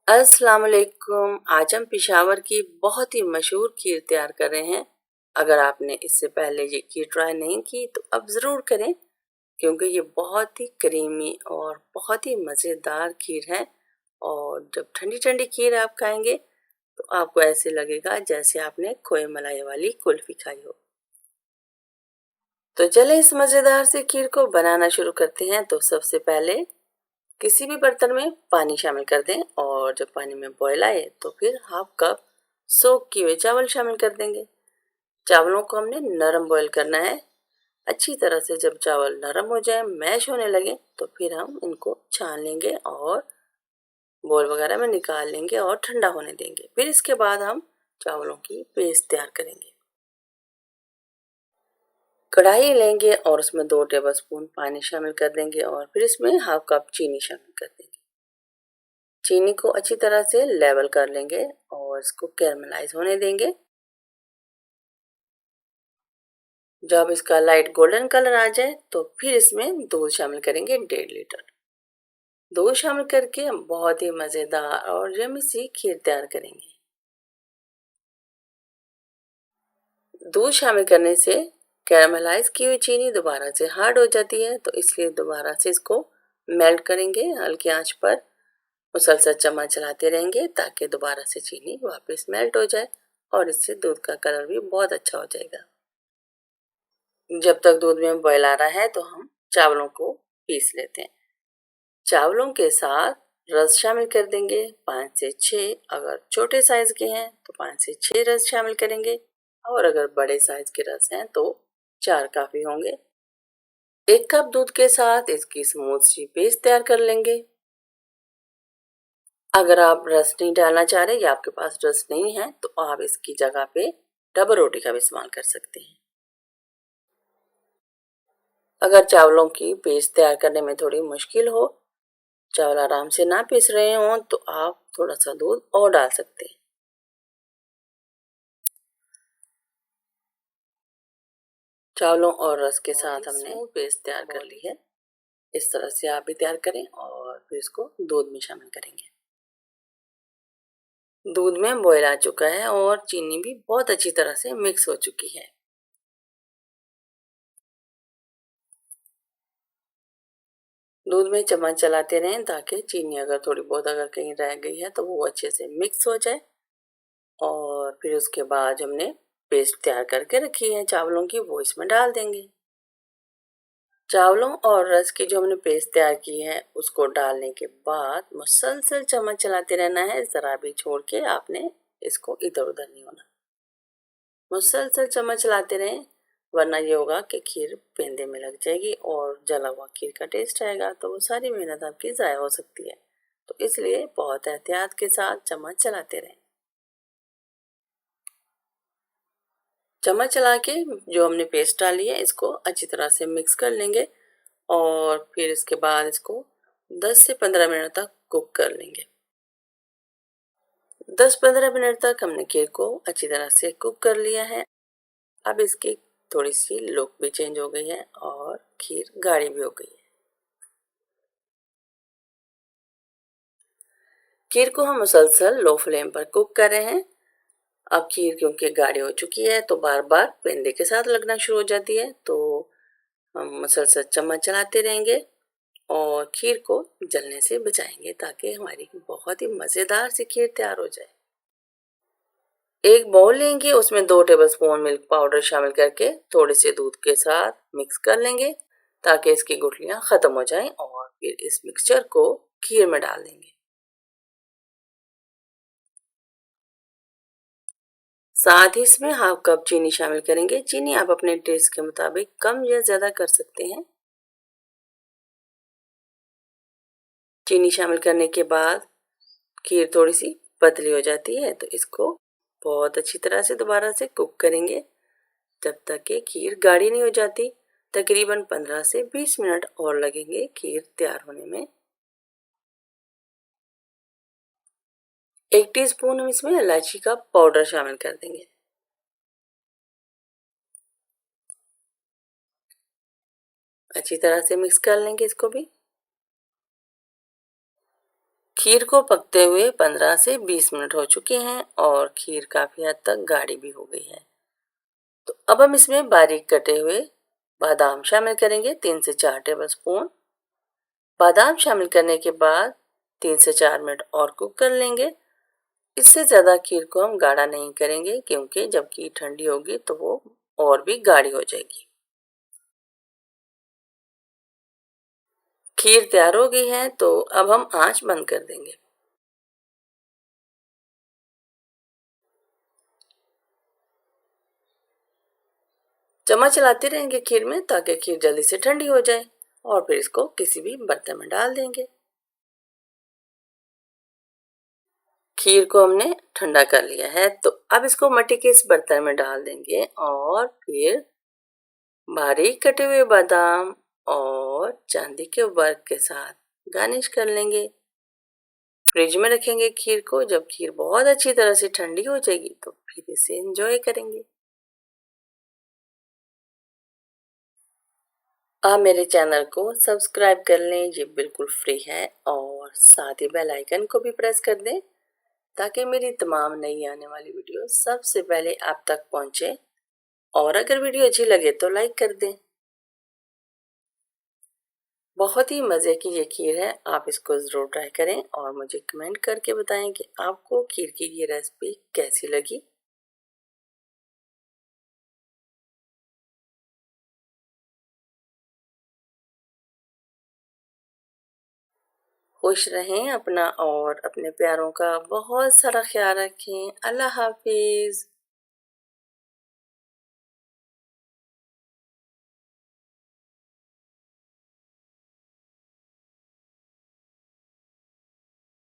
अस्सलाम वालेकुम। आज हम पेशावर की बहुत ही मशहूर खीर तैयार कर रहे हैं। अगर आपने इससे पहले ये खीर ट्राई नहीं की तो अब ज़रूर करें, क्योंकि ये बहुत ही क्रीमी और बहुत ही मज़ेदार खीर है। और जब ठंडी ठंडी खीर आप खाएंगे तो आपको ऐसे लगेगा जैसे आपने खोए मलाई वाली कुल्फ़ी खाई हो। तो चलें इस मज़ेदार से खीर को बनाना शुरू करते हैं। तो सबसे पहले किसी भी बर्तन में पानी शामिल कर दें और जब पानी में बॉयल आए तो फिर हाफ कप सोख किए हुए चावल शामिल कर देंगे। चावलों को हमने नरम बॉयल करना है। अच्छी तरह से जब चावल नरम हो जाए, मैश होने लगे, तो फिर हम इनको छान लेंगे और बोल वगैरह में निकाल लेंगे और ठंडा होने देंगे। फिर इसके बाद हम चावलों की पेस्ट तैयार करेंगे। कढ़ाई लेंगे और उसमें 2 टेबलस्पून पानी शामिल कर देंगे और फिर इसमें हाफ कप चीनी शामिल कर देंगे। चीनी को अच्छी तरह से लेवल कर लेंगे और इसको कैरमलाइज होने देंगे। जब इसका लाइट गोल्डन कलर आ जाए तो फिर इसमें दूध शामिल करेंगे 1.5 लीटर। दूध शामिल करके हम बहुत ही मज़ेदार और यम्मी सी खीर तैयार करेंगे। दूध शामिल करने से कैरमलाइज की हुई चीनी दोबारा से हार्ड हो जाती है, तो इसलिए दोबारा से इसको मेल्ट करेंगे हल्की आंच पर। मुसलसल चम्मच चलाते रहेंगे ताकि दोबारा से चीनी वापस मेल्ट हो जाए और इससे दूध का कलर भी बहुत अच्छा हो जाएगा। जब तक दूध में बॉयल आ रहा है तो हम चावलों को पीस लेते हैं। चावलों के साथ रस शामिल कर देंगे 5 से 6। अगर छोटे साइज के हैं तो 5 से 6 रस शामिल करेंगे और अगर बड़े साइज के रस हैं तो 4 काफी होंगे। 1 कप दूध के साथ इसकी स्मूथ सी पेस्ट तैयार कर लेंगे। अगर आप रस नहीं डालना चाह रहे या आपके पास रस नहीं है तो आप इसकी जगह पे डबल रोटी का भी इस्तेमाल कर सकते हैं। अगर चावलों की पेस्ट तैयार करने में थोड़ी मुश्किल हो, चावल आराम से ना पीस रहे हों, तो आप थोड़ा सा दूध और डाल सकते हैं। चावलों और रस के साथ हमने पेस्ट तैयार कर ली है। इस तरह से आप भी तैयार करें और फिर इसको दूध में शामिल करेंगे। दूध में बॉयल आ चुका है और चीनी भी बहुत अच्छी तरह से मिक्स हो चुकी है। दूध में चम्मच चलाते रहें ताकि चीनी अगर थोड़ी बहुत अगर कहीं रह गई है तो वो अच्छे से मिक्स हो जाए। और फिर उसके बाद हमने पेस्ट तैयार करके रखी है चावलों की, वो इसमें डाल देंगे। चावलों और रस की जो हमने पेस्ट तैयार की है उसको डालने के बाद मुसलसल चम्मच चलाते रहना है, जरा भी छोड़ के आपने इसको इधर उधर नहीं होना। मुसलसल चम्मच चलाते रहें, वरना ये होगा कि खीर पेंदे में लग जाएगी और जला हुआ खीर का टेस्ट आएगा तो वो सारी मेहनत आपकी ज़ाया हो सकती है। तो इसलिए बहुत एहतियात के साथ चम्मच चलाते रहें। चम्मच चला के जो हमने पेस्ट डाली है इसको अच्छी तरह से मिक्स कर लेंगे और फिर इसके बाद इसको 10 से 15 मिनट तक कुक कर लेंगे। 10-15 मिनट तक हमने खीर को अच्छी तरह से कुक कर लिया है। अब इसकी थोड़ी सी लुक भी चेंज हो गई है और खीर गाढ़ी भी हो गई है। खीर को हम मुसलसल लो फ्लेम पर कुक कर रहे हैं। अब खीर क्योंकि गाढ़ी हो चुकी है तो बार बार पेंदे के साथ लगना शुरू हो जाती है, तो हम मुसलसल चम्मच चलाते रहेंगे और खीर को जलने से बचाएंगे ताकि हमारी बहुत ही मज़ेदार सी खीर तैयार हो जाए। एक बाउल लेंगे, उसमें 2 टेबलस्पून मिल्क पाउडर शामिल करके थोड़े से दूध के साथ मिक्स कर लेंगे ताकि इसकी गुठलियां खत्म हो जाएं और फिर इस मिक्सचर को खीर में डाल देंगे। साथ ही इसमें हाफ कप चीनी शामिल करेंगे। चीनी आप अपने टेस्ट के मुताबिक कम या ज़्यादा कर सकते हैं। चीनी शामिल करने के बाद खीर थोड़ी सी पतली हो जाती है तो इसको बहुत अच्छी तरह से दोबारा से कुक करेंगे जब तक कि खीर गाढ़ी नहीं हो जाती। तकरीबन 15 से 20 मिनट और लगेंगे खीर तैयार होने में। 1 टीस्पून हम इसमें इलायची का पाउडर शामिल कर देंगे। अच्छी तरह से मिक्स कर लेंगे इसको भी। खीर को पकते हुए 15 से 20 मिनट हो चुके हैं और खीर काफ़ी हद तक गाढ़ी भी हो गई है। तो अब हम इसमें बारीक कटे हुए बादाम शामिल करेंगे, 3 से 4 टेबलस्पून। बादाम शामिल करने के बाद 3 से 4 मिनट और कुक कर लेंगे। इससे ज़्यादा खीर को हम गाढ़ा नहीं करेंगे क्योंकि जब खीर ठंडी होगी तो वो और भी गाढ़ी हो जाएगी। खीर तैयार हो गई है तो अब हम आंच बंद कर देंगे। चम्मच चलाते रहेंगे खीर में ताकि खीर जल्दी से ठंडी हो जाए और फिर इसको किसी भी बर्तन में डाल देंगे। खीर को हमने ठंडा कर लिया है तो अब इसको मिट्टी के इस बर्तन में डाल देंगे और फिर बारीक कटे हुए बादाम और चांदी के वर्क के साथ गार्निश कर लेंगे। फ्रिज में रखेंगे खीर को। जब खीर बहुत अच्छी तरह से ठंडी हो जाएगी तो फिर इसे एंजॉय करेंगे। आप मेरे चैनल को सब्सक्राइब कर लें, ये बिल्कुल फ्री है, और साथ ही बेल आइकन को भी प्रेस कर दें ताकि मेरी तमाम नई आने वाली वीडियो सबसे पहले आप तक पहुंचे। और अगर वीडियो अच्छी लगे तो लाइक कर दें। बहुत ही मज़े की ये खीर है, आप इसको ज़रूर ट्राई करें और मुझे कमेंट करके बताएं कि आपको खीर की ये रेसिपी कैसी लगी। खुश रहें, अपना और अपने प्यारों का बहुत सारा ख्याल रखें। अल्लाह हाफिज़।